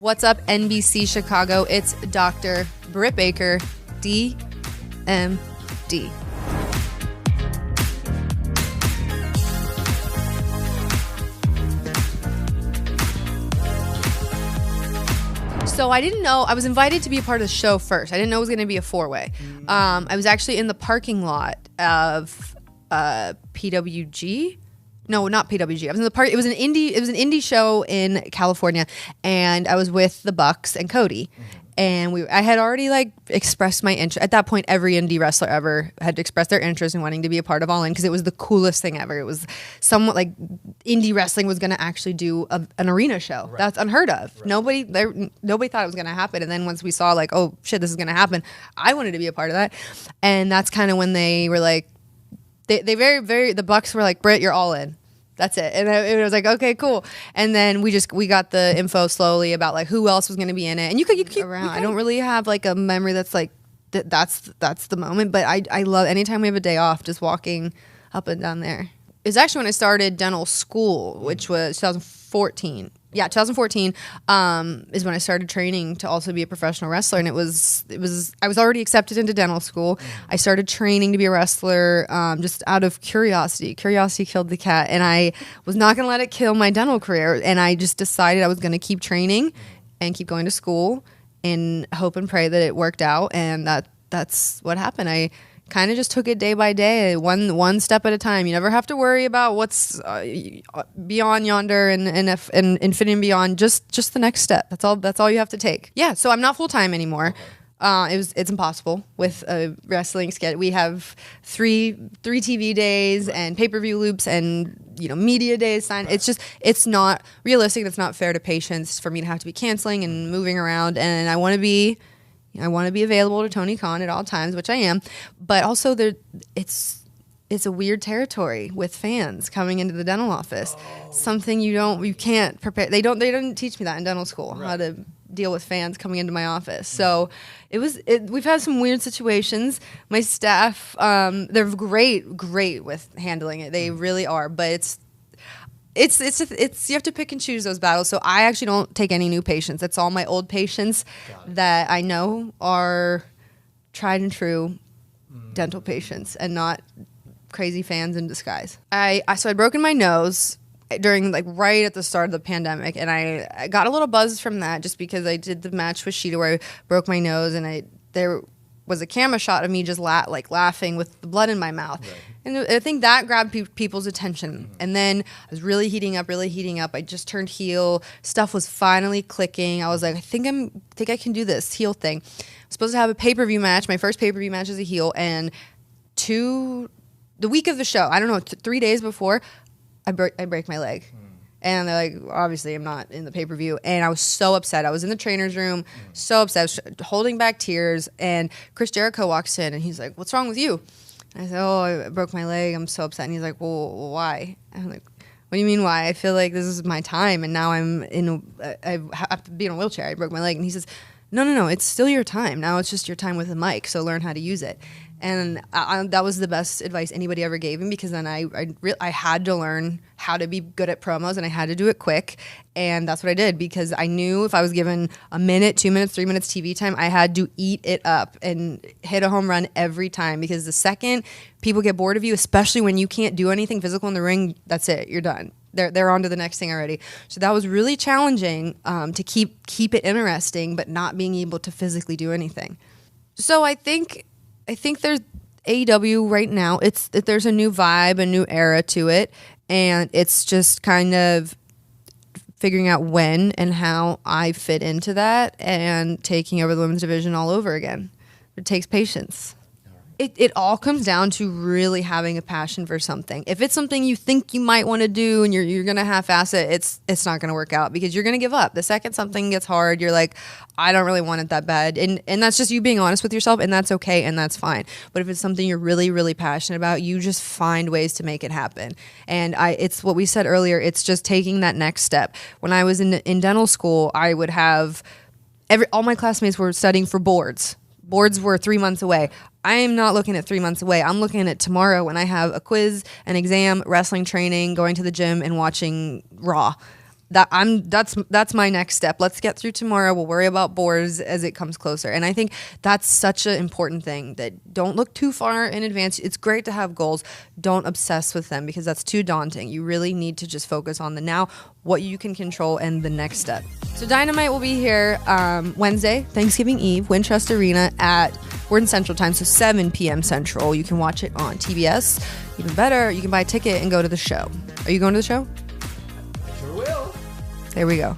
What's up, NBC Chicago? It's Dr. Britt Baker, DMD. So I didn't know, I was invited to be a part of the show first. I didn't know it was going to be a four-way. I was actually in the parking lot of PWG. No, not PWG. I was in the park. It was an indie show in California, and I was with the Bucks and Cody. And I had already expressed my interest. At that point, every indie wrestler ever had expressed their interest in wanting to be a part of All In because it was the coolest thing ever. It was somewhat like indie wrestling was going to actually do an arena show. Right. That's unheard of. Right. Nobody thought it was going to happen. And then once we saw oh shit, this is going to happen, I wanted to be a part of that. And that's kind of when they were the Bucks were like, Britt, you're all in. That's it. And it was like, okay, cool. And then we got the info slowly about who else was going to be in it. And you could around. I don't really have a memory that's that's the moment, but I love anytime we have a day off just walking up and down there. It's actually when I started dental school, which was 2014. Yeah, 2014 is when I started training to also be a professional wrestler, and it was I was already accepted into dental school. I started training to be a wrestler just out of curiosity. Curiosity killed the cat, and I was not going to let it kill my dental career. And I just decided I was going to keep training and keep going to school and hope and pray that it worked out. And that's what happened. I kind of just took it day by day, one step at a time. You never have to worry about what's beyond yonder and infinity and beyond. Just the next step. That's all you have to take. Yeah. So I'm not full time anymore. It's impossible with a wrestling schedule. We have three TV days and pay-per-view loops and media days. It's not realistic. It's not fair to patients for me to have to be canceling and moving around. And I want to be available to Tony Khan at all times, which I am. But also, it's a weird territory with fans coming into the dental office. Oh. Something you can't prepare. They didn't teach me that in dental school, right, how to deal with fans coming into my office. So we've had some weird situations. My staff, they're great with handling it. They really are. But it's you have to pick and choose those battles. So I actually don't take any new patients. It's all my old patients that I know are tried and true dental patients and not crazy fans in disguise. So I'd broken my nose during right at the start of the pandemic, and I got a little buzz from that just because I did the match with Sheeta where I broke my nose, and there was a camera shot of me just laughing with the blood in my mouth. Right. And I think that grabbed people's attention. Mm-hmm. And then I was really heating up. I just turned heel. Stuff was finally clicking. I was like, I think I can do this heel thing. I was supposed to have a pay-per-view match. My first pay-per-view match as a heel. And the week of the show, I don't know, 3 days before, I break my leg. Mm. And they're like, obviously, I'm not in the pay-per-view. And I was so upset. I was in the trainer's room, so upset, holding back tears. And Chris Jericho walks in, and he's like, what's wrong with you? And I said, I broke my leg. I'm so upset. And he's like, well, why? And I'm like, what do you mean why? I feel like this is my time, and now I have to be in a wheelchair. I broke my leg. And he says, no, it's still your time. Now it's just your time with a mic, so learn how to use it. And that was the best advice anybody ever gave me, because then I had to learn how to be good at promos, and I had to do it quick. And that's what I did, because I knew if I was given a minute, 2 minutes, 3 minutes TV time, I had to eat it up and hit a home run every time. Because the second people get bored of you, especially when you can't do anything physical in the ring, that's it. You're done. They're on to the next thing already. So that was really challenging to keep it interesting, but not being able to physically do anything. So I think there's AEW right now. There's a new vibe, a new era to it, and it's just kind of figuring out when and how I fit into that and taking over the women's division all over again. It takes patience. It all comes down to really having a passion for something. If it's something you think you might want to do and you're going to half-ass it, it's not going to work out, because you're going to give up. The second something gets hard, you're like, I don't really want it that bad. And that's just you being honest with yourself, and that's okay, and that's fine. But if it's something you're really, really passionate about, you just find ways to make it happen. And it's what we said earlier, it's just taking that next step. When I was in dental school, I would have all my classmates were studying for boards. Boards were 3 months away. I am not looking at 3 months away. I'm looking at tomorrow when I have a quiz, an exam, wrestling training, going to the gym, and watching Raw. that's my next step. Let's get through tomorrow. We'll worry about boars as it comes closer. And I think that's such an important thing, that don't look too far in advance. It's great to have goals. Don't obsess with them because that's too daunting. You really need to just focus on the now, what you can control, and the next step. So Dynamite will be here Wednesday, Thanksgiving Eve, Winchester Arena we're in Central Time, so 7 p.m. Central. You can watch it on TBS. Even better, you can buy a ticket and go to the show. Are you going to the show? Sure will. There we go.